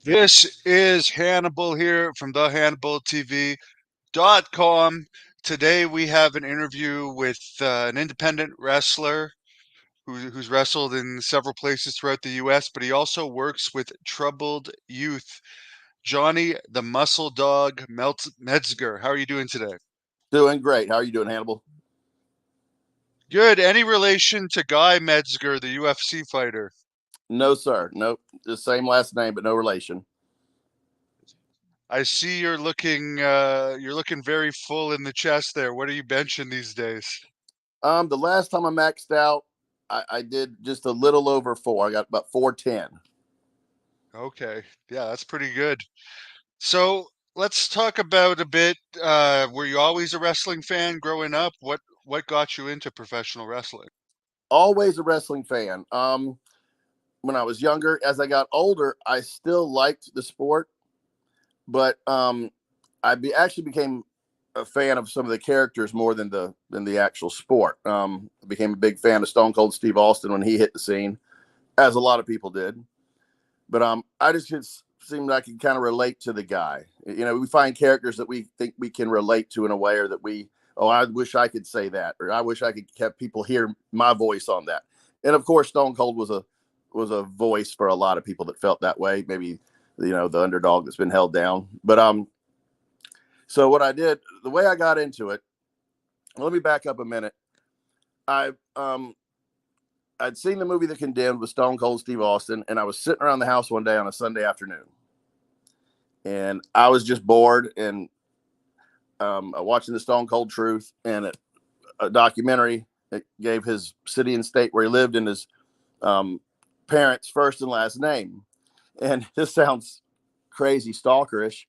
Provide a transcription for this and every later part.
This is Hannibal here from the HannibalTV.com. Today we have an interview with an independent wrestler who's wrestled in several places throughout the U.S., but he also works with troubled youth. Johnny the Muscle Dog Metzger. How are you doing today? Doing great. How are you doing, Hannibal? Good. Any relation to Guy Metzger, the UFC fighter? No, sir. Nope. The same last name, but no relation. I see you're looking very full in the chest there. What are you benching these days? The last time I maxed out, I did just a little over four. I got about 410. Okay. Yeah, that's pretty good. So let's talk about a bit. Were you always a wrestling fan growing up? What got you into professional wrestling? Always a wrestling fan. When I was younger, as I got older, I still liked the sport, but actually became a fan of some of the characters more than the actual sport. I became a big fan of Stone Cold Steve Austin when he hit the scene, as a lot of people did. But I just seemed like I could kind of relate to the guy. You know, we find characters that we think we can relate to in a way, or that I wish I could say that, or I wish I could have people hear my voice on that. And of course, Stone Cold was a voice for a lot of people that felt that way. Maybe the underdog that's been held down. But so what I did, the way I got into it. Let me back up a minute. I I'd seen the movie The Condemned with Stone Cold Steve Austin, and I was sitting around the house one day on a Sunday afternoon, and I was just bored and watching the Stone Cold Truth and a documentary that gave his city and state where he lived and his um, parents' first and last name. And this sounds crazy stalkerish,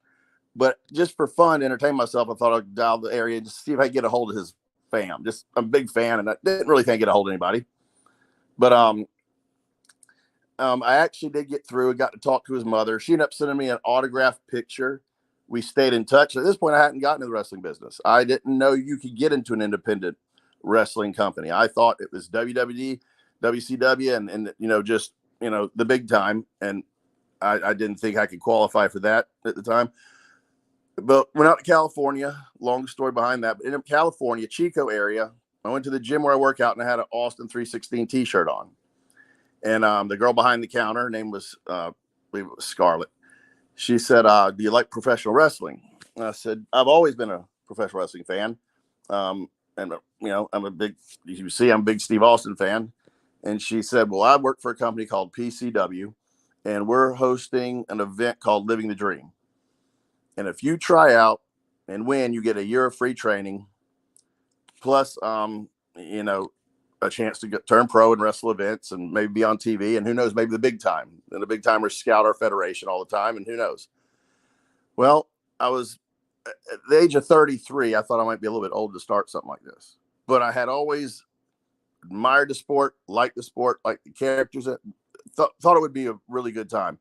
but just for fun to entertain myself, I thought I'd dial the area and just see if I could get a hold of his fam. Just I'm a big fan, and I didn't really think I could get a hold of anybody. But I actually did get through and got to talk to his mother. She ended up sending me an autographed picture. We stayed in touch. At this point, I hadn't gotten into the wrestling business. I didn't know you could get into an independent wrestling company. I thought it was WWE, WCW, and just the big time. And I didn't think I could qualify for that at the time. But went out to California. Long story behind that. But in California, Chico area, I went to the gym where I work out, and I had an Austin 316 T-shirt on. And the girl behind the counter, her name was, I believe it was Scarlett. She said, "Do you like professional wrestling?" And I said, "I've always been a professional wrestling fan, and I'm a big. You see, I'm a big Steve Austin fan." And she said, "Well, I work for a company called PCW, and we're hosting an event called Living the Dream. And if you try out and win, you get a year of free training, plus, a chance to turn pro and wrestle events and maybe be on TV. And who knows, maybe the big time. And the big timers scout our federation all the time. And who knows?" Well, I was at the age of 33. I thought I might be a little bit old to start something like this. But I had always admired the sport, liked the characters, thought it would be a really good time.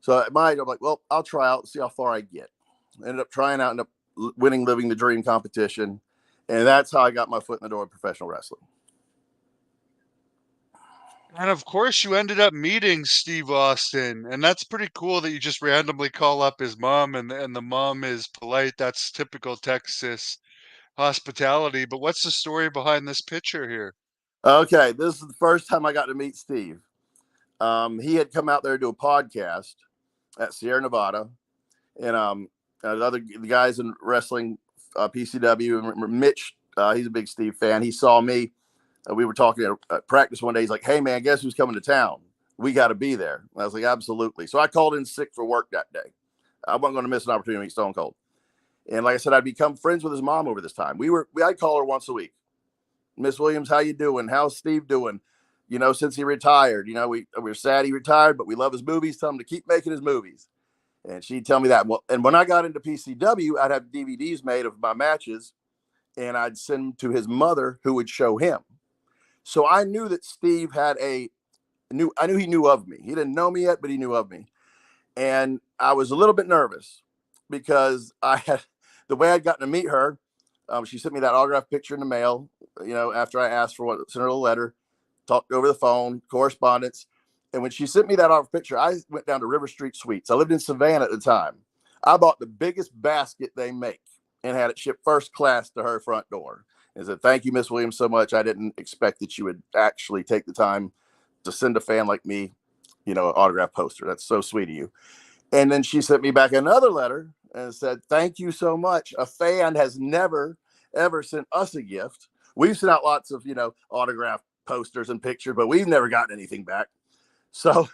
So at my age, I'm like, well, I'll try out and see how far I get. Ended up trying out, ended up winning Living the Dream competition. And that's how I got my foot in the door of professional wrestling. And of course, you ended up meeting Steve Austin, and that's pretty cool that you just randomly call up his mom, and the mom is polite. That's typical Texas hospitality. But what's the story behind this picture here? Okay, this is the first time I got to meet Steve. He had come out there to do a podcast at Sierra Nevada, and the guys in wrestling, PCW, Mitch, he's a big Steve fan. He saw me. We were talking at practice one day. He's like, "Hey, man, guess who's coming to town? We got to be there." And I was like, "Absolutely." So I called in sick for work that day. I wasn't going to miss an opportunity to meet Stone Cold. And like I said, I'd become friends with his mom over this time. I'd call her once a week. "Miss Williams, how you doing? How's Steve doing? Since he retired, we're sad he retired, but we love his movies. Tell him to keep making his movies." And she'd tell me that. Well, and when I got into PCW, I'd have DVDs made of my matches, and I'd send them to his mother, who would show him. So I knew that Steve I knew he knew of me. He didn't know me yet, but he knew of me. And I was a little bit nervous because I had the way I'd gotten to meet her. She sent me that autograph picture in the mail, after I asked for sent her a letter, talked over the phone, correspondence. And when she sent me that off picture, I went down to River Street Suites. I lived in Savannah at the time. I bought the biggest basket they make and had it shipped first class to her front door. And said, "Thank you, Miss Williams, so much. I didn't expect that you would actually take the time to send a fan like me, an autograph poster. That's so sweet of you." And then she sent me back another letter and said, "Thank you so much. A fan has never, ever sent us a gift. We've sent out lots of, autograph posters and pictures, but we've never gotten anything back." So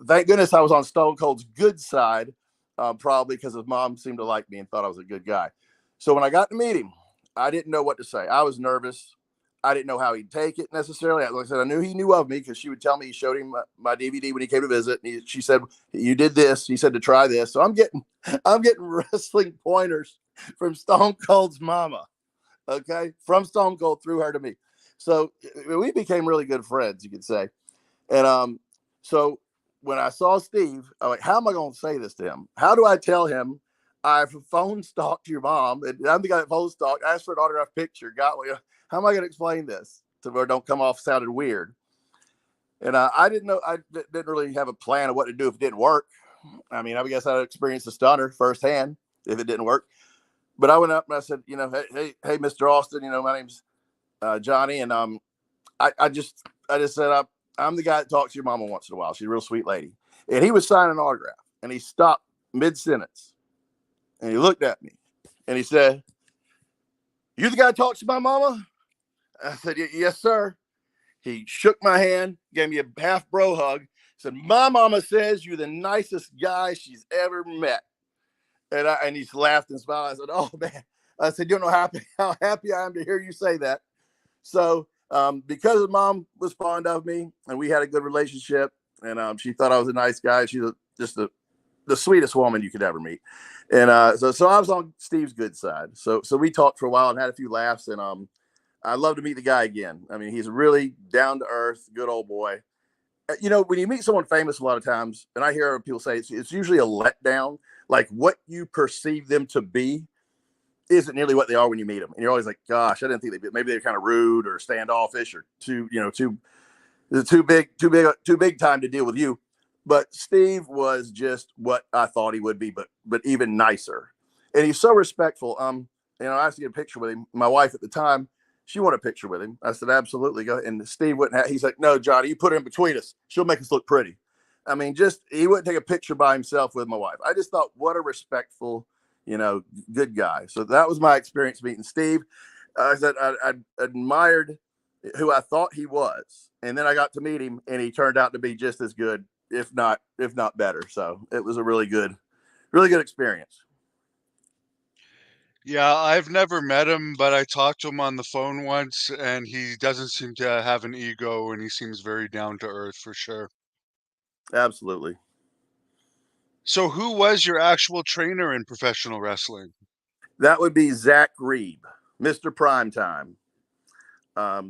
thank goodness I was on Stone Cold's good side, probably because his mom seemed to like me and thought I was a good guy. So when I got to meet him, I didn't know what to say. I was nervous. I didn't know how he'd take it necessarily. Like I said, I knew he knew of me because she would tell me he showed him my DVD when he came to visit. And she said, "You did this." He said to try this. So I'm getting wrestling pointers from Stone Cold's mama. Okay, from Stone Cold through her to me. So we became really good friends, you could say. And so when I saw Steve, I'm like, how am I going to say this to him? How do I tell him I've phone stalked your mom? And I'm the guy that phone stalked, asked for an autograph picture, got one. How am I going to explain this to where it don't come off sounded weird? And I didn't know, I didn't really have a plan of what to do if it didn't work. I mean, I guess I'd experienced a stunner firsthand if it didn't work. But I went up and I said, hey, Mr. Austin, my name's Johnny. And I just said, I'm the guy that talks to your mama once in a while. She's a real sweet lady. And he was signing an autograph and he stopped mid-sentence and he looked at me and he said, "You the guy that talks to my mama?" I said, "Yes, sir." He shook my hand, gave me a half bro hug, said, "My mama says you're the nicest guy she's ever met." And he laughed and smiled. I said, "Oh man." I said, "You don't know how happy I am to hear you say that." So because his mom was fond of me and we had a good relationship and she thought I was a nice guy, she's just the sweetest woman you could ever meet. And so I was on Steve's good side. So we talked for a while and had a few laughs. And I'd love to meet the guy again. I mean, he's a really down to earth, good old boy. When you meet someone famous, a lot of times, and I hear people say it's usually a letdown, like what you perceive them to be isn't nearly what they are when you meet them. And you're always like, gosh, I didn't think maybe they're kind of rude or standoffish or too big time to deal with you. But Steve was just what I thought he would be, but even nicer. And he's so respectful. I asked to get a picture with him. My wife at the time, she wanted a picture with him. I said, "Absolutely, go." And Steve wouldn't he's like, "No, Johnny, you put her in between us. She'll make us look pretty." I mean, he wouldn't take a picture by himself with my wife. I just thought, what a respectful, good guy. So that was my experience meeting Steve. I said I admired who I thought he was, and then I got to meet him, and he turned out to be just as good, if not better. So it was a really good experience. Yeah, I've never met him, but I talked to him on the phone once, and he doesn't seem to have an ego, and he seems very down to earth for sure. Absolutely. So who was your actual trainer in professional wrestling? That would be Zach Reeb, Mr. Primetime.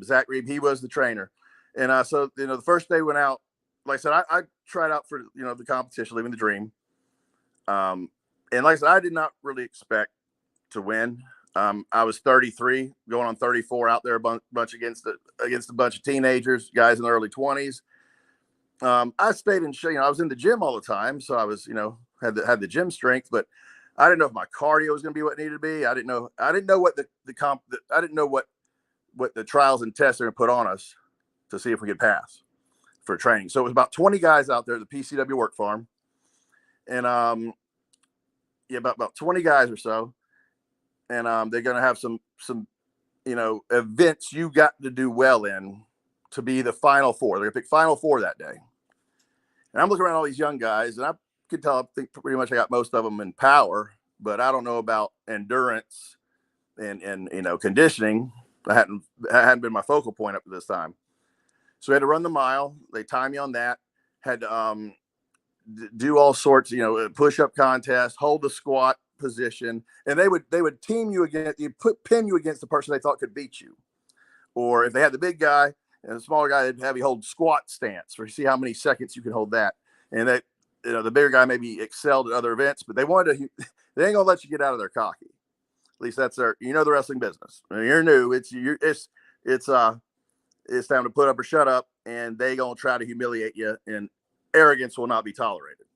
Zach Reeb, he was the trainer. And so, the first day went out, like I said, I tried out for, the competition, Living the Dream. And like I said, I did not really expect to win. I was 33, going on 34, out there a bunch against a bunch of teenagers, guys in their early 20s. I stayed in, I was in the gym all the time, so I was, had the gym strength, but I didn't know if my cardio was going to be what it needed to be. I didn't know what I didn't know what the trials and tests are going to put on us to see if we could pass for training. So it was about 20 guys out there at the PCW work farm, and about 20 guys or so. And they're going to have some events you got to do well in to be the final four. They're going to pick final four that day. And I'm looking around all these young guys, and I could tell, I think pretty much I got most of them in power, but I don't know about endurance and conditioning. I hadn't been my focal point up to this time. So I had to run the mile. They timed me on that. Had to do all sorts, push-up contest, hold the squat position, and they would team you against, pin you against the person they thought could beat you. Or if they had the big guy and the smaller guy, they'd have you hold squat stance for see how many seconds you can hold that. And that, the bigger guy maybe excelled at other events, but they ain't gonna let you get out of their cocky. At least that's the wrestling business. When you're new, it's It's time to put up or shut up, and they gonna try to humiliate you, and arrogance will not be tolerated.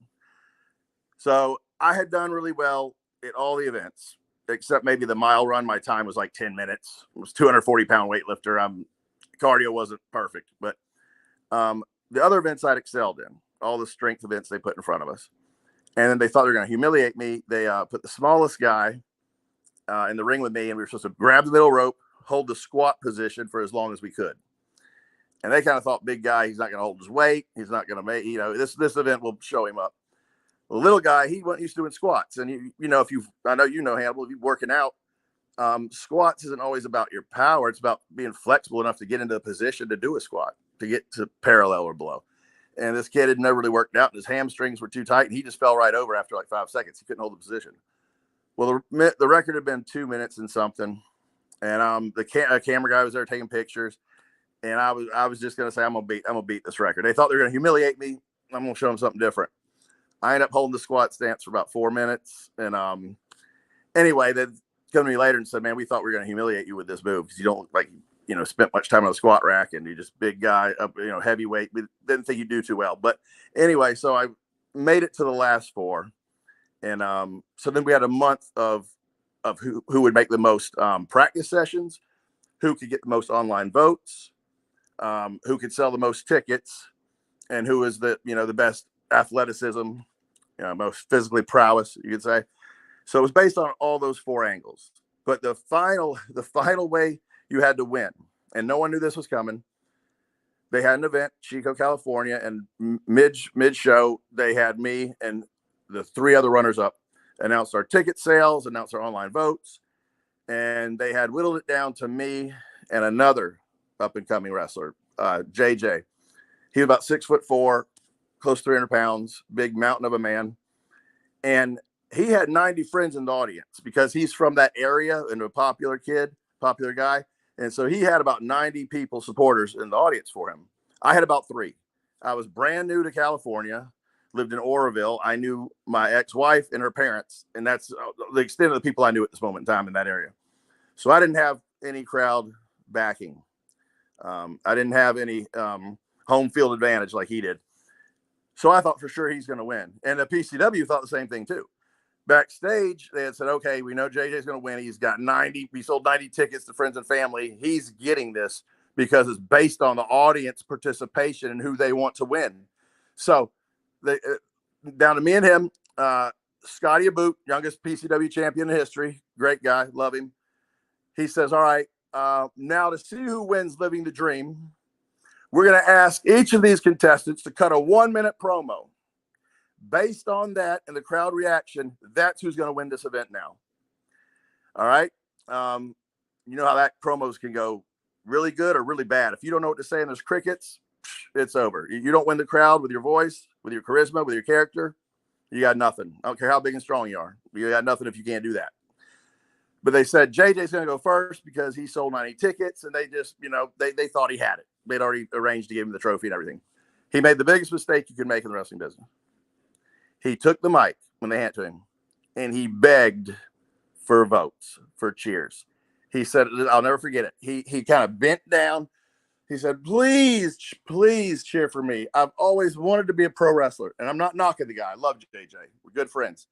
So I had done really well at all the events, except maybe the mile run. My time was like 10 minutes. I was 240-pound weightlifter. Cardio wasn't perfect, but the other events I'd excelled in, all the strength events they put in front of us. And then they thought they were going to humiliate me. They put the smallest guy in the ring with me, and we were supposed to grab the middle rope, hold the squat position for as long as we could. And they kind of thought, big guy, he's not going to hold his weight. He's not going to make, this event will show him up. The little guy, he wasn't used to doing squats. And, I know Hannibal, if you're working out, squats isn't always about your power. It's about being flexible enough to get into a position to do a squat, to get to parallel or below. And this kid had never really worked out, and his hamstrings were too tight, and he just fell right over after like 5 seconds. He couldn't hold the position. Well, the record had been 2 minutes and something, and the camera guy was there taking pictures, and I was just gonna say I'm gonna beat this record. They thought they were gonna humiliate me. I'm gonna show them something different. I ended up holding the squat stance for about 4 minutes, and anyway, they come to me later and said, "Man, we thought we were gonna humiliate you with this move because you don't look like spent much time on the squat rack, and you're just big guy, up, heavyweight. We didn't think you'd do too well." But anyway, so I made it to the last 4. And so then we had a month of who would make the most practice sessions, who could get the most online votes, who could sell the most tickets, and who is the best athleticism, most physically prowess, you could say. So it was based on all those 4 angles. But the final way you had to win, and no one knew this was coming. They had an event, Chico, California, and mid show they had me and the 3 other runners up announced our ticket sales, announced our online votes, and they had whittled it down to me and another up and coming wrestler, JJ. He was about 6'4", close to 300 pounds, big mountain of a man, and he had 90 friends in the audience because he's from that area and a popular guy. And so he had about 90 people, supporters in the audience for him. I had about 3. I was brand new to California, lived in Oroville. I knew my ex-wife and her parents, and that's the extent of the people I knew at this moment in time in that area. So I didn't have any crowd backing. I didn't have any home field advantage like he did. So I thought for sure he's going to win. And the PCW thought the same thing too. Backstage, they had said, okay, we know JJ's going to win. He sold 90 tickets to friends and family. He's getting this because it's based on the audience participation and who they want to win. So they down to me and him, Scotty Aboot, youngest PCW champion in history. Great guy. Love him. He says, all right, now to see who wins Living the Dream, we're going to ask each of these contestants to cut a 1-minute promo. Based on that and the crowd reaction, that's who's going to win this event now. All right. You know how that promos can go really good or really bad. If you don't know what to say and there's crickets, it's over. You don't win the crowd with your voice, with your charisma, with your character. You got nothing. I don't care how big and strong you are. You got nothing if you can't do that. But they said JJ's going to go first because he sold 90 tickets, and they just, they thought he had it. They'd already arranged to give him the trophy and everything. He made the biggest mistake you could make in the wrestling business. He took the mic when they handed it to him, and he begged for votes, for cheers. He said, I'll never forget it. He kind of bent down. He said, please cheer for me. I've always wanted to be a pro wrestler, and I'm not knocking the guy. I love JJ. We're good friends.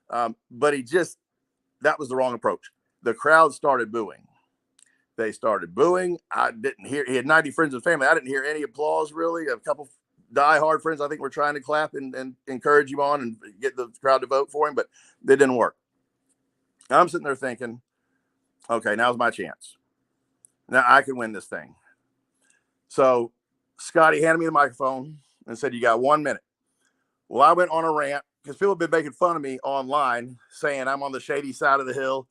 But that was the wrong approach. The crowd started booing. They started booing. I didn't hear. He had 90 friends and family. I didn't hear any applause, really. A couple die-hard friends, I think, were trying to clap and encourage him on and get the crowd to vote for him, but they didn't work. I'm sitting there thinking, okay, now's my chance. Now I can win this thing. So Scotty handed me the microphone and said, you got 1 minute. Well, I went on a rant because people have been making fun of me online, saying I'm on the shady side of the hill.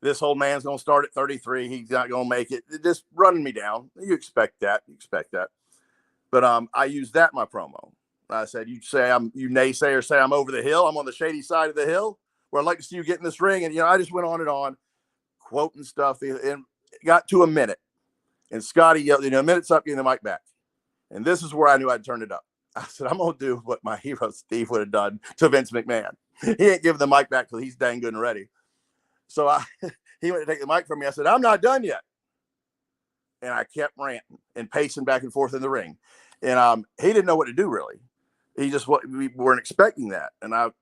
This old man's going to start at 33. He's not going to make it. Just running me down. You expect that. But I used that in my promo. I said, you naysayers say I'm over the hill. I'm on the shady side of the hill where I'd like to see you get in this ring. And, I just went on and on quoting stuff and it got to a minute. And Scotty yelled, a minute's up, getting the mic back. And this is where I knew I'd turned it up. I said, I'm going to do what my hero Steve would have done to Vince McMahon. He ain't giving the mic back till he's dang good and ready. So he went to take the mic from me. I said, I'm not done yet. and I kept ranting and pacing back and forth in the ring. And he didn't know what to do really. He just we weren't expecting that. And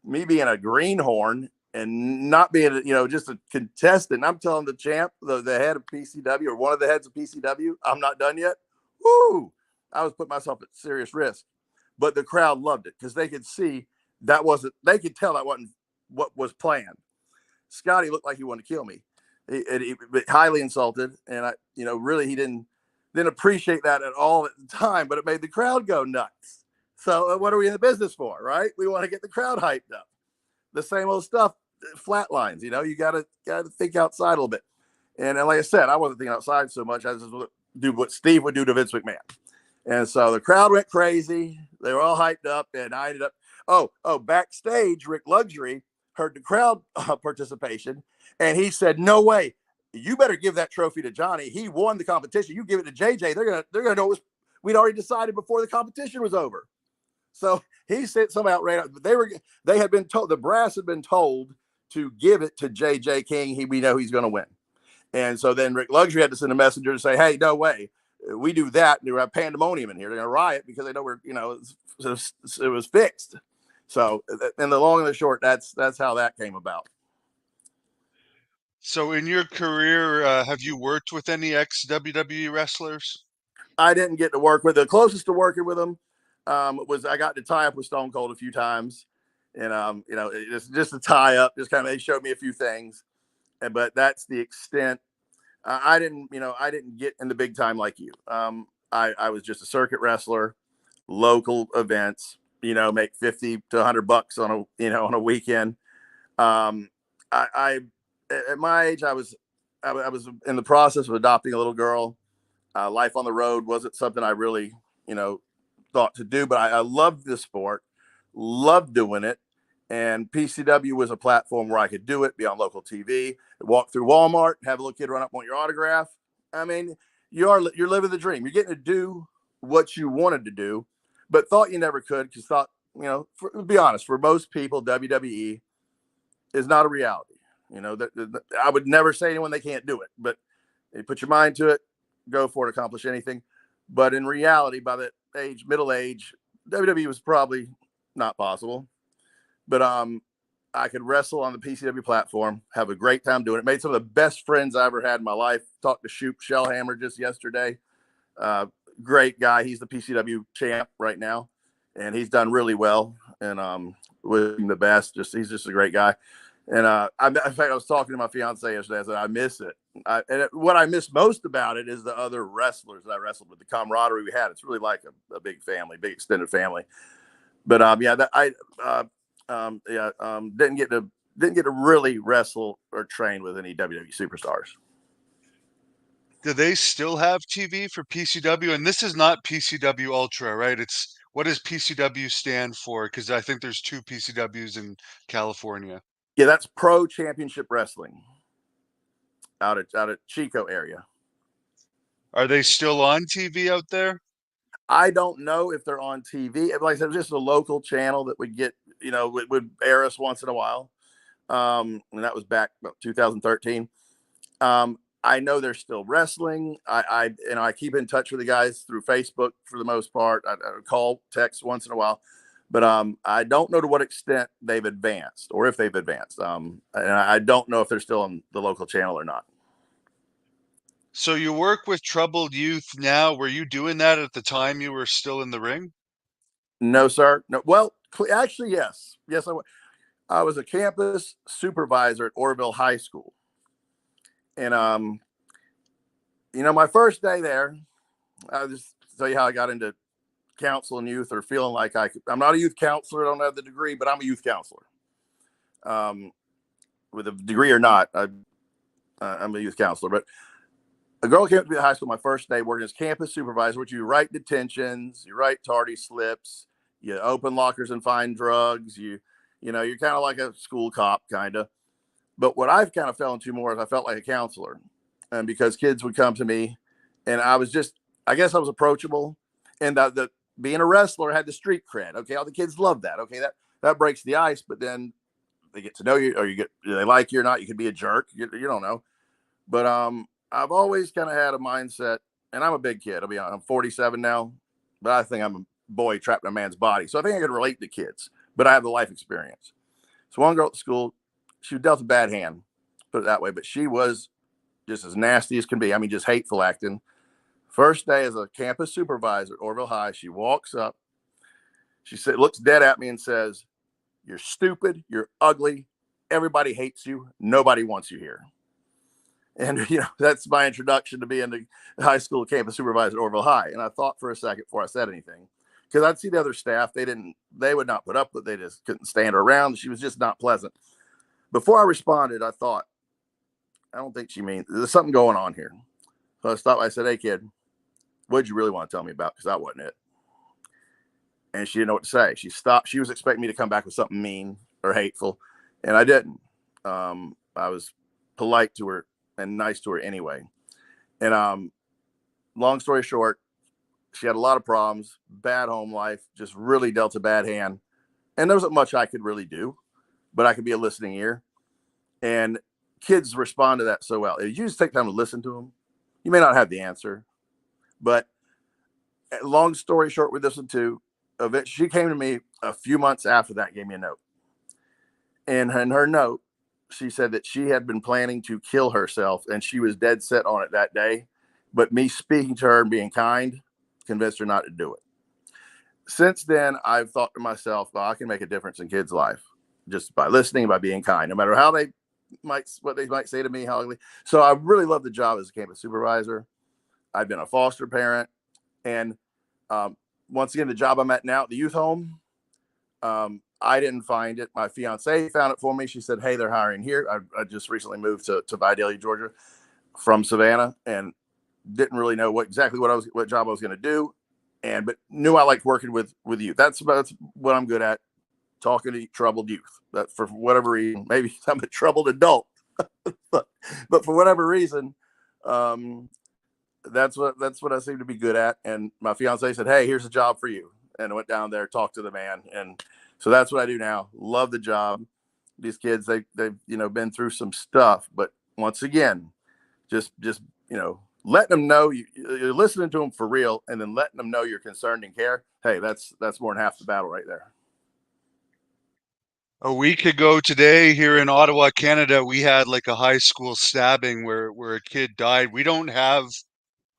me being a greenhorn and not being just a contestant, I'm telling the champ, the head of PCW or one of the heads of PCW, I'm not done yet. Woo! I was putting myself at serious risk, but the crowd loved it because they could see they could tell that wasn't what was planned. Scotty looked like he wanted to kill me. He highly insulted, and really he didn't appreciate that at all at the time, but it made the crowd go nuts. So what are we in the business for, right? We want to get the crowd hyped up. The same old stuff, flat lines. You gotta think outside a little bit. And like I said, I wasn't thinking outside so much. I just do what Steve would do to Vince McMahon. And so the crowd went crazy. They were all hyped up, and I ended up. Backstage, Rick Luxury heard the crowd participation, and he said, "No way! You better give that trophy to Johnny. He won the competition. You give it to JJ. They're gonna know it was. We'd already decided before the competition was over." So he said some outrageous. They had been told, the brass had been told to give it to JJ King. We know he's going to win. And so then Rick Luxury had to send a messenger to say, "Hey, no way. We do that. They have pandemonium in here. They're going to riot because they know it was fixed." So in the long and the short, that's how that came about. So in your career, have you worked with any ex-WWE wrestlers? I didn't get to work with the closest to working with them was I got to tie up with Stone Cold a few times, and just a tie up. Just kind of they showed me a few things, but that's the extent. I didn't get in the big time like you. I was just a circuit wrestler, local events. Make $50 to $100 on a weekend. I at my age, I was in the process of adopting a little girl. Life on the road wasn't something I really, thought to do, but I loved this sport, loved doing it. And PCW was a platform where I could do it, be on local TV, walk through Walmart, have a little kid run up, want your autograph. I mean, you're living the dream. You're getting to do what you wanted to do, but thought you never could because thought, to be honest, for most people, WWE is not a reality. I would never say to anyone they can't do it, but you put your mind to it, go for it, accomplish anything. But in reality, by that age, middle age, WWE was probably not possible. But I could wrestle on the PCW platform, have a great time doing it. Made some of the best friends I ever had in my life. Talked to Shoop Shellhammer just yesterday. Great guy. He's the PCW champ right now, and he's done really well. And with the best. He's just a great guy. And in fact, I was talking to my fiance yesterday. I said, I miss it. What I miss most about it is the other wrestlers that I wrestled with, the camaraderie we had. It's really like a big family, big extended family. But didn't get to really wrestle or train with any WWE superstars. Do they still have TV for PCW? And this is not PCW Ultra, right? What does PCW stand for? Because I think there's two PCWs in California. Yeah, that's Pro Championship Wrestling out at Chico area. Are they still on TV out there? I don't know if they're on TV. Like I said, it was just a local channel that would get, would air us once in a while. And that was back about 2013. I know they're still wrestling. I keep in touch with the guys through Facebook for the most part. I call, text once in a while. But I don't know to what extent they've advanced or if they've advanced. And I don't know if they're still on the local channel or not. So you work with troubled youth now. Were you doing that at the time you were still in the ring? No, sir. No. Well, actually, yes. Yes, I was a campus supervisor at Orville High School. And, my first day there, I'll just tell you how I got into counseling youth or feeling like I'm not a youth counselor. I don't have the degree, but I'm a youth counselor. With a degree or not, I'm a youth counselor. But a girl came to me at high school my first day working as campus supervisor, which you write detentions, you write tardy slips, you open lockers and find drugs. You're kind of like a school cop kind of. But what I've kind of fell into more is I felt like a counselor, and because kids would come to me, and I guess I was approachable, and the being a wrestler had the street cred. Okay, all the kids love that. Okay, that breaks the ice, but then they get to know you, or do they like you or not? You could be a jerk. You don't know. But I've always kind of had a mindset, and I'm a big kid. I'll be honest, I'm 47 now, but I think I'm a boy trapped in a man's body. So I think I can relate to kids, but I have the life experience. So one girl at school, she was dealt a bad hand, put it that way, but she was just as nasty as can be. I mean, just hateful acting. First day as a campus supervisor at Orville High, she walks up, looks dead at me and says, "You're stupid, you're ugly, everybody hates you, nobody wants you here." And that's my introduction to being the high school campus supervisor at Orville High. And I thought for a second before I said anything, because I'd see the other staff, they would not put up with it. They just couldn't stand her around. She was just not pleasant. Before I responded, I thought, I don't think she means, there's something going on here. So I stopped. I said, "Hey kid, what'd you really want to tell me about?" Because that wasn't it. And she didn't know what to say. She stopped. She was expecting me to come back with something mean or hateful, and I didn't. I was polite to her and nice to her anyway. And long story short, she had a lot of problems, bad home life, just really dealt a bad hand. And there wasn't much I could really do, but I could be a listening ear. And kids respond to that so well. If you just take time to listen to them, you may not have the answer. But long story short with this one too, she came to me a few months after that, gave me a note. And in her note, she said that she had been planning to kill herself and she was dead set on it that day. But me speaking to her and being kind convinced her not to do it. Since then, I've thought to myself, well, I can make a difference in kids' life just by listening, by being kind, no matter what they might say to me, how ugly. So I really love the job as a campus supervisor. I've been a foster parent. And once again, the job I'm at now at the youth home, I didn't find it. My fiance found it for me. She said, "Hey, they're hiring here." I just recently moved to Vidalia, Georgia from Savannah, and didn't really know what job I was going to do. But knew I liked working with youth. That's what I'm good at, talking to troubled youth. That for whatever reason, maybe I'm a troubled adult, but for whatever reason, that's what I seem to be good at. And my fiance said, "Hey, here's a job for you." And I went down there, talked to the man. And so that's what I do now. Love the job. These kids, they've been through some stuff, but once again, just letting them know you're listening to them for real, and then letting them know you're concerned and care. Hey, that's more than half the battle right there. A week ago today here in Ottawa, Canada, we had like a high school stabbing where a kid died. We don't have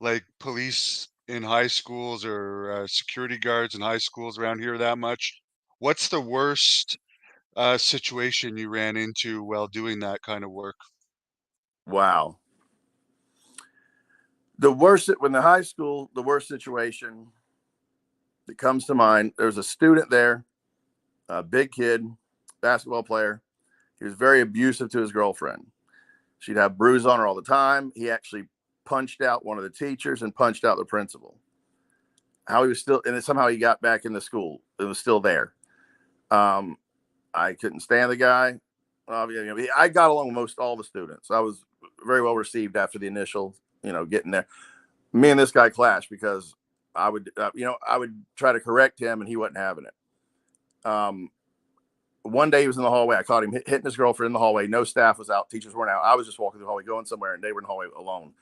like police in high schools or security guards in high schools around here that much. What's the worst situation you ran into while doing that kind of work? Wow. The worst situation that comes to mind, there's a student there, a big kid, basketball player. He was very abusive to his girlfriend. She'd have bruises on her all the time. He actually punched out one of the teachers and punched out the principal. How he was still, and somehow he got back into school. It was still there. I couldn't stand the guy. I got along with most all the students. I was very well received after the initial, getting there. Me and this guy clashed because I would try to correct him and he wasn't having it. One day he was in the hallway. I caught him hitting his girlfriend in the hallway. No staff was out. Teachers weren't out. I was just walking through the hallway, going somewhere, and they were in the hallway alone.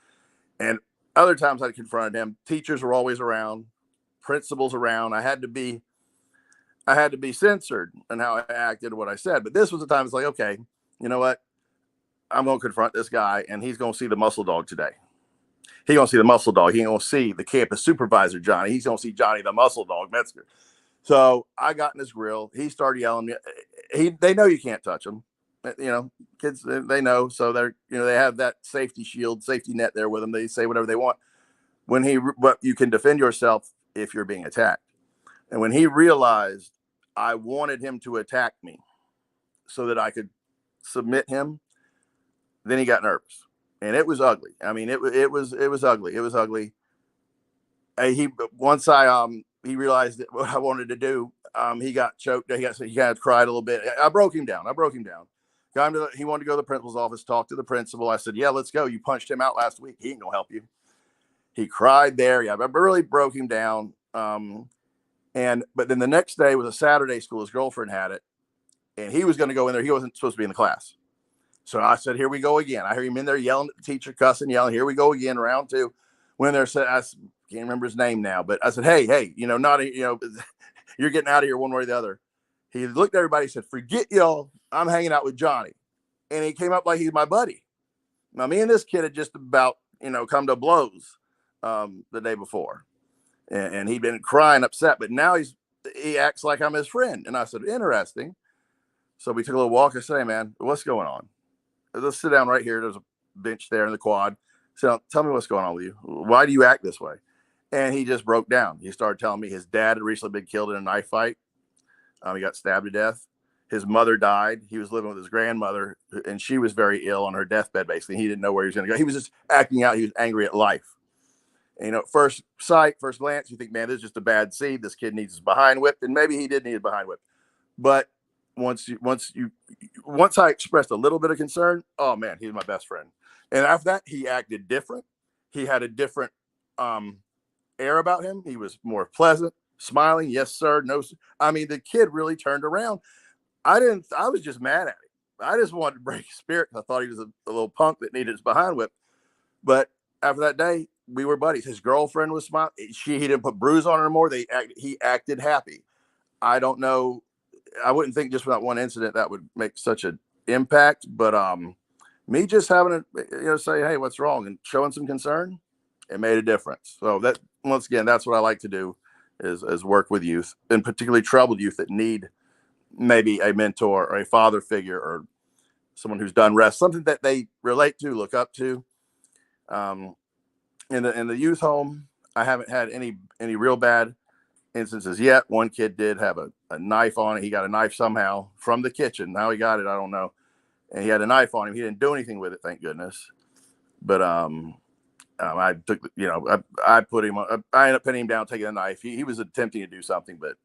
And other times I confronted him. Teachers were always around, principals around. I had to be censored in how I acted and what I said. But this was the time it's like, okay, you know what? I'm going to confront this guy, and he's going to see the muscle dog today. He's going to see the muscle dog. He's going to see the campus supervisor, Johnny. He's going to see Johnny the muscle dog, Metzger. So I got in his grill. He started yelling. They know you can't touch them. Kids, they know. So they have that safety shield, safety net there with them. They say whatever they want. But you can defend yourself if you're being attacked. And when he realized I wanted him to attack me so that I could submit him, then he got nervous, and it was ugly. I mean, it was ugly. It was ugly. He realized that what I wanted to do, he got choked. He kind of cried a little bit. I broke him down. He wanted to go to the principal's office, talk to the principal. I said, "Yeah, let's go. You punched him out last week. He ain't gonna help you." He cried there. Yeah, I really broke him down. But then the next day was a Saturday school. His girlfriend had it, and he was going to go in there. He wasn't supposed to be in the class. So I said, here we go again. I hear him in there yelling at the teacher, cussing, yelling. Here we go again, round two. When they're said, I can't remember his name now, but I said, hey, not, you're getting out of here one way or the other. He looked at everybody and said, forget y'all. I'm hanging out with Johnny. And he came up like he's my buddy. Now, me and this kid had just about, come to blows the day before. And he'd been crying, upset. But now he acts like I'm his friend. And I said, interesting. So we took a little walk. I said, hey, man, what's going on? Let's sit down right here. There's a bench there in the quad. So tell me what's going on with you. Why do you act this way? And he just broke down. He started telling me his dad had recently been killed in a knife fight. He got stabbed to death. His mother died. He was living with his grandmother, and she was very ill on her deathbed, basically. He didn't know where he was going to go. He was just acting out. He was angry at life. And, first sight, first glance, you think, man, this is just a bad seed. This kid needs his behind whipped, and maybe he did need a behind whip. But once I expressed a little bit of concern, oh man, he's my best friend. And after that, he acted different. He had a different air about him. He was more pleasant, smiling. Yes, sir. No. I mean, the kid really turned around. I was just mad at him. I just wanted to break his spirit. I thought he was a little punk that needed his behind whip. But after that day, we were buddies. His girlfriend was smiling. He didn't put bruise on her anymore. He acted happy. I don't know. I wouldn't think just for that one incident that would make such an impact, but me just having to say, hey, what's wrong, and showing some concern, it made a difference. So that, once again, that's what I like to do is work with youth, and particularly troubled youth that need maybe a mentor or a father figure or someone who's done rest, something that they relate to, look up to. In the youth home, I haven't had any real bad instances yet. One kid did have a knife on it. He got a knife somehow from the kitchen. How he got it, I don't know. And he had a knife on him. He didn't do anything with it, thank goodness. But I took, I put him on. I ended up pinning him down, taking a knife. He was attempting to do something, but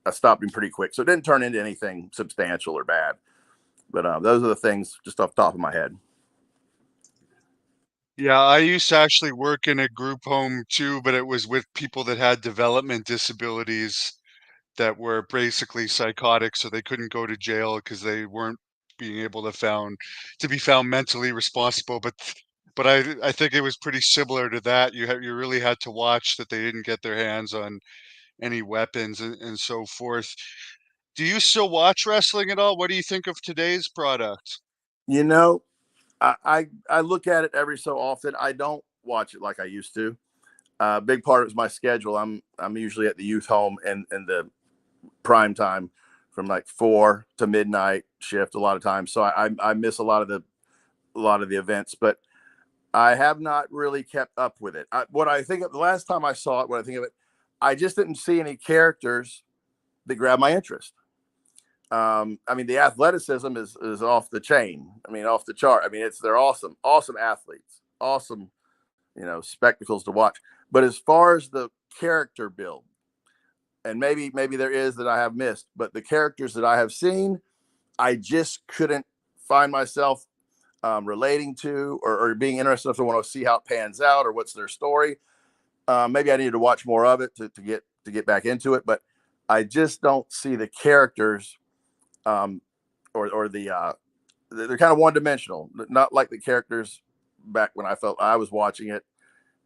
I stopped him pretty quick. So it didn't turn into anything substantial or bad. But those are the things just off the top of my head. Yeah, I used to actually work in a group home too, but it was with people that had development disabilities that were basically psychotic, so they couldn't go to jail because they weren't being able to be found mentally responsible. But I think it was pretty similar to that. You really had to watch that they didn't get their hands on any weapons and so forth. Do you still watch wrestling at all? What do you think of today's product? You know, I look at it every so often. I don't watch it like I used to. A big part of it is my schedule. I'm usually at the youth home and the prime time from like 4 to midnight shift a lot of times. So I miss a lot of the events, but I have not really kept up with it. What I think of the last time I saw it, what I think of it, I just didn't see any characters that grabbed my interest. I mean, the athleticism is off the chain. I mean, off the chart. I mean, they're awesome athletes, awesome, spectacles to watch. But as far as the character build, and maybe there is that I have missed, but the characters that I have seen, I just couldn't find myself relating to or being interested enough to want to see how it pans out or what's their story. Maybe I needed to watch more of it to get back into it, but I just don't see the characters or they're kind of one dimensional, not like the characters back when I felt I was watching it.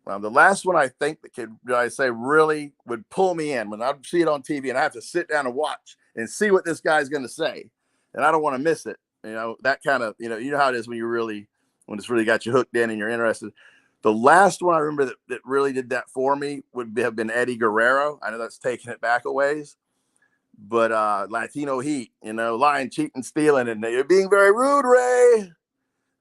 The last one I think that could, I say, really would pull me in when I see it on TV and I have to sit down and watch and see what this guy's going to say, and I don't want to miss it. That kind of, you know how it is when it's really got you hooked in and you're interested. The last one I remember that really did that for me would have been Eddie Guerrero. I know that's taking it back a ways, but Latino Heat, lying, cheating, stealing, and you're being very rude, Ray.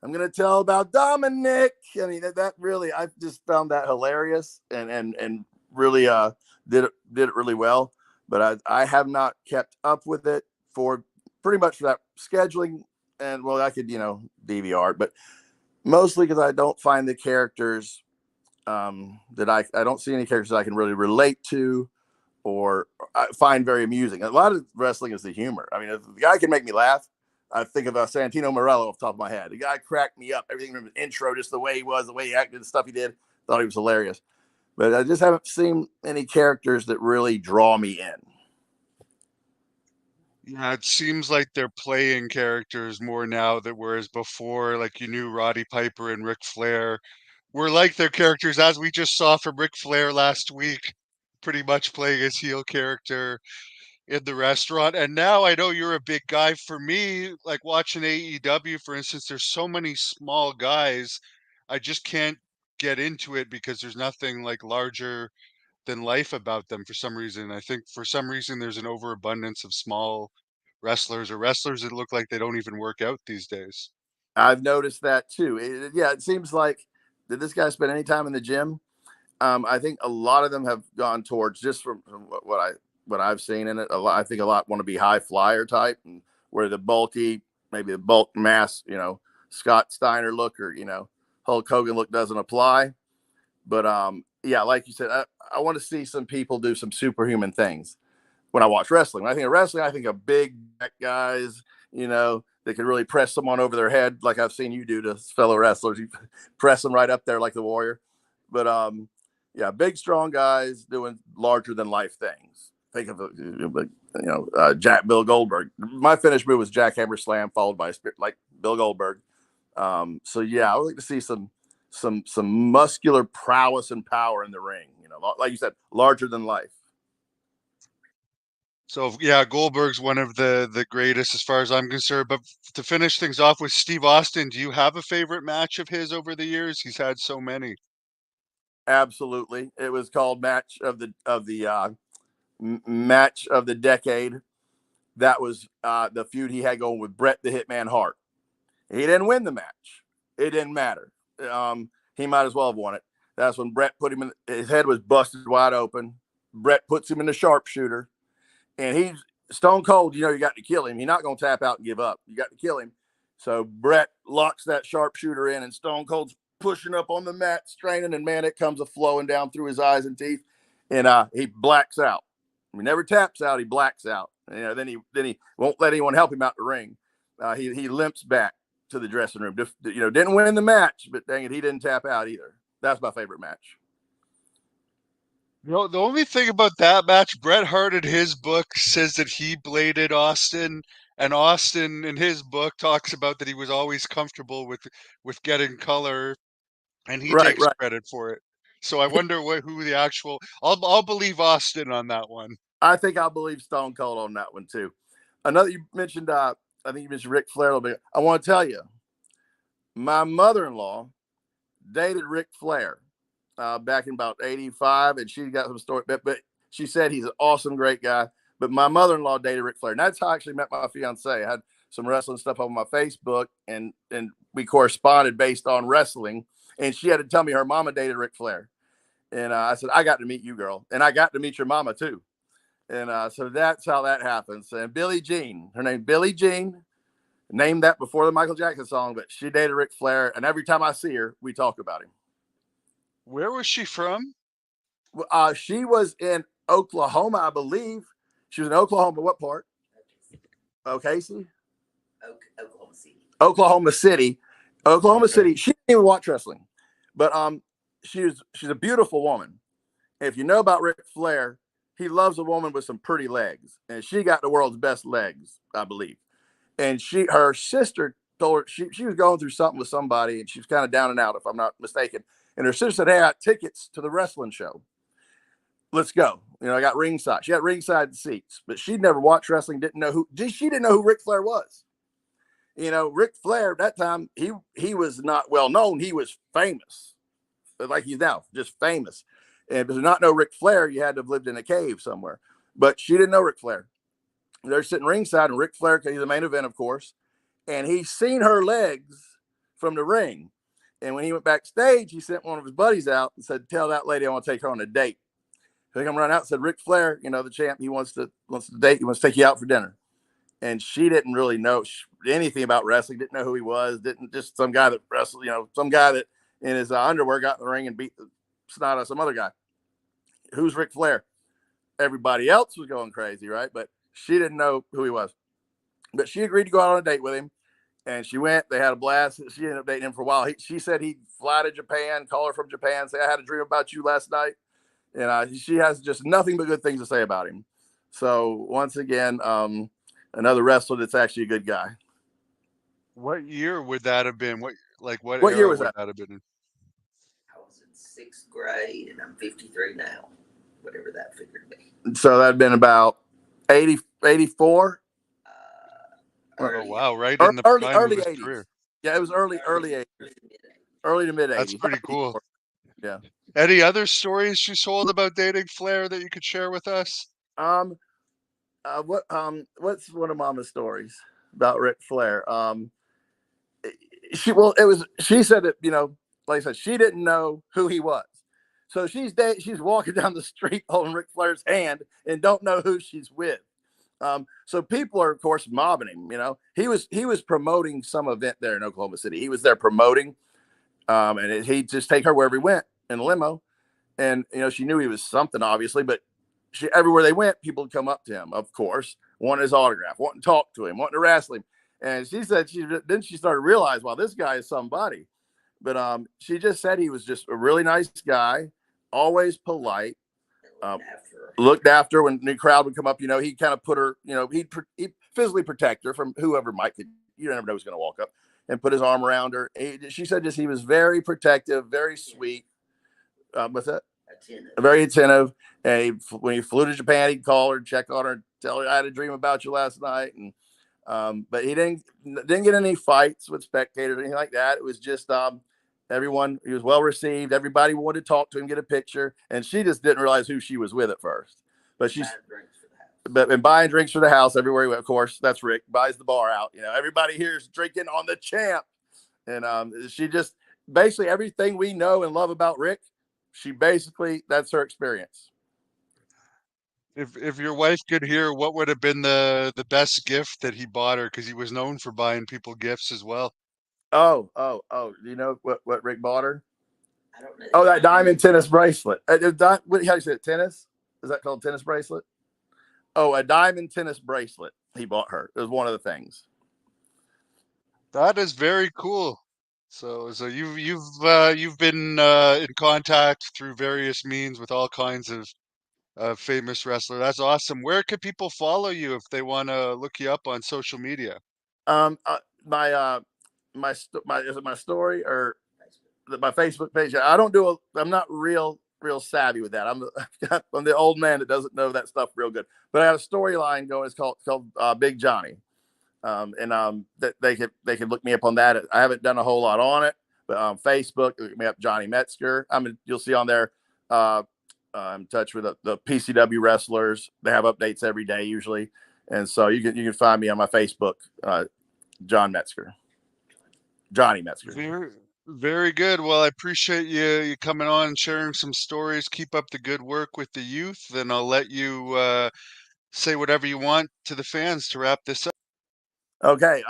I'm going to tell about Dominic. I mean, that really, I just found that hilarious and really did it really well. But I have not kept up with it for pretty much for that scheduling. And well, I could, DVR, but mostly because I don't find the characters that I don't see any characters that I can really relate to or I find very amusing. A lot of wrestling is the humor. I mean, if the guy can make me laugh, I think of Santino Morello off the top of my head. The guy cracked me up. Everything from the intro, just the way he was, the way he acted, the stuff he did, thought he was hilarious. But I just haven't seen any characters that really draw me in. Yeah, it seems like they're playing characters more now that whereas before, like you knew Roddy Piper and Ric Flair were like their characters, as we just saw from Ric Flair last week, pretty much playing his heel character in the restaurant. And now I know you're a big guy. For me, like watching AEW, for instance, there's so many small guys. I just can't get into it because there's nothing like larger than life about them for some reason. I think for some reason there's an overabundance of small wrestlers or wrestlers that look like they don't even work out these days. I've noticed that too. Yeah, it seems like, did this guy spend any time in the gym? I think a lot of them have gone towards, just from what I've seen in it. I think a lot want to be high flyer type, and where the bulky, maybe the bulk mass, Scott Steiner look, or Hulk Hogan look doesn't apply. But yeah, like you said, I want to see some people do some superhuman things when I watch wrestling. When I think of wrestling, I think of big guys, that can really press someone over their head, like I've seen you do to fellow wrestlers. You press them right up there like the Warrior. But yeah, big, strong guys doing larger than life things. Think of Jack Bill Goldberg. My finish move was Jackhammer Slam, followed by a spirit like Bill Goldberg. So yeah, I would like to see some muscular prowess and power in the ring. Like you said, larger than life. So yeah, Goldberg's one of the greatest as far as I'm concerned. But to finish things off with Steve Austin, do you have a favorite match of his over the years? He's had so many. Absolutely, it was called match of the decade. That was the feud he had going with Bret the Hitman Hart. He didn't win the match. It didn't matter. He might as well have won it. That's when Bret put him in. His head was busted wide open. Bret puts him in the sharpshooter, and he's stone cold. You got to kill him. He's not going to tap out and give up. You got to kill him. So Bret locks that sharpshooter in, and Stone Cold's pushing up on the mat, straining, and man, it comes a flowing down through his eyes and teeth, and he blacks out. He never taps out. He blacks out. Then he won't let anyone help him out the ring. He limps back to the dressing room. Didn't win the match, but dang it, he didn't tap out either. That's my favorite match. The only thing about that match, Bret Hart in his book says that he bladed Austin, and Austin in his book talks about that he was always comfortable with getting color, and he Right, takes right. credit for it. So I wonder who the actual. I'll believe Austin on that one. I think I'll believe Stone Cold on that one too. Another, you mentioned, I think you mentioned Ric Flair a little bit. I want to tell you, my mother-in-law dated Ric Flair back in about 85, and she got some story, but she said he's an awesome, great guy. But my mother-in-law dated Ric Flair, and that's how I actually met my fiance. I had some wrestling stuff on my Facebook, and we corresponded based on wrestling. And she had to tell me her mama dated Ric Flair, and I said, I got to meet you, girl, and I got to meet your mama too. And so that's how that happens. And Billie Jean, her name Billie Jean, named that before the Michael Jackson song, but she dated Ric Flair, and every time I see her, we talk about him. Where was she from? She was in Oklahoma, I believe. She was in Oklahoma. What part? Oh, Casey? Oklahoma City. Oklahoma City. Oklahoma Okay. City. She didn't even watch wrestling, but she's a beautiful woman. If you know about Ric Flair, he loves a woman with some pretty legs, and she got the world's best legs, I believe. And her sister told her she was going through something with somebody, and she was kind of down and out, if I'm not mistaken. And her sister said, "Hey, I got tickets to the wrestling show. Let's go." I got ringside. She had ringside seats, but she'd never watched wrestling. She didn't know who Ric Flair was. Ric Flair at that time, he was not well known. He was famous, like he's now, just famous. And to not know Ric Flair, you had to have lived in a cave somewhere. But she didn't know Ric Flair. They're sitting ringside, and Ric Flair, he's the main event, of course, and he's seen her legs from the ring. And when he went backstage, he sent one of his buddies out and said, "Tell that lady I want to take her on a date." They come run out and said, "Ric Flair, the champ, he wants to date. He wants to take you out for dinner." And she didn't really know anything about wrestling. Didn't know who he was. Didn't just some guy that wrestled. Some guy that in his underwear got in the ring and beat the snot out of some other guy. Who's Ric Flair? Everybody else was going crazy, right? But she didn't know who he was. But she agreed to go out on a date with him, and she went. They had a blast. She ended up dating him for a while. She said he'd fly to Japan, call her from Japan, say, "I had a dream about you last night." And she has just nothing but good things to say about him. So once again, another wrestler that's actually a good guy. What year would that have been? What What year era was would that? that have been in? I was in sixth grade, and I'm 53 now, whatever that figure to be. So that'd been about 80, 84. Oh Early, wow, right in the prime of Early his 80s. career. Yeah, it was early 80s, early to mid That's 80s. pretty cool. Yeah. Any other stories she told about dating Flair that you could share with us? Um. What's one of Mama's stories about Ric Flair? It was she said that, like I said, she didn't know who he was. So she's walking down the street holding Ric Flair's hand and don't know who she's with. So people are, of course, mobbing him. He was promoting some event there in Oklahoma City. He was there promoting, and he'd just take her wherever he went in a limo. And she knew he was something, obviously, but everywhere they went, people would come up to him, of course, wanting his autograph, wanting to talk to him, wanting to wrestle him. And she said she started to realize, well, this guy is somebody. But she just said he was just a really nice guy, always polite. Looked after when the crowd would come up. He kind of put her, he'd physically protect her from whoever you never know who's going to walk up, and put his arm around her. She said he was very protective, very sweet. What's that? Very attentive. And when he flew to Japan, he'd call her, check on her, tell her, I had a dream about you last night. And but he didn't get any fights with spectators or anything like that. It was just everyone. He was well received. Everybody wanted to talk to him, get a picture, and she just didn't realize who she was with at first. But and buying drinks for the house everywhere he went. Of course, that's Rick buys the bar out. Everybody here is drinking on the champ, and she just basically everything we know and love about Rick. That's her experience. If your wife could hear, what would have been the best gift that he bought her? Because he was known for buying people gifts as well. Oh! Do you know what Rick bought her? I don't know. Oh, that diamond tennis bracelet. How do you say it? Tennis? Is that called tennis bracelet? Oh, a diamond tennis bracelet he bought her. It was one of the things. That is very cool. So you've been in contact through various means with all kinds of famous wrestler. That's awesome. Where can people follow you if they want to look you up on social media? Um, my is it my story or my Facebook page? I'm not real savvy with that. I'm the old man that doesn't know that stuff real good. But I have a storyline going. It's called Big Johnny. That they could look me up on that. I haven't done a whole lot on it, but on Facebook, look me up Johnny Metzger. You'll see on there. I'm in touch with the PCW wrestlers. They have updates every day usually, and so you can find me on my Facebook, Johnny Metzger. Very, very good. Well, I appreciate you coming on and sharing some stories. Keep up the good work with the youth, and I'll let you say whatever you want to the fans to wrap this up. Okay,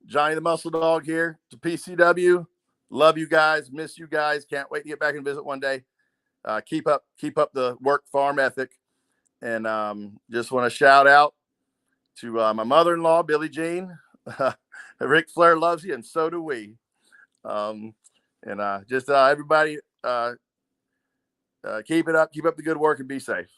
Johnny the Muscle Dog here to PCW. Love you guys, miss you guys. Can't wait to get back and visit one day. Keep up the work farm ethic, and just want to shout out to my mother-in-law Billie Jean. Ric Flair loves you, and so do we. And just everybody, keep it up, keep up the good work, and be safe.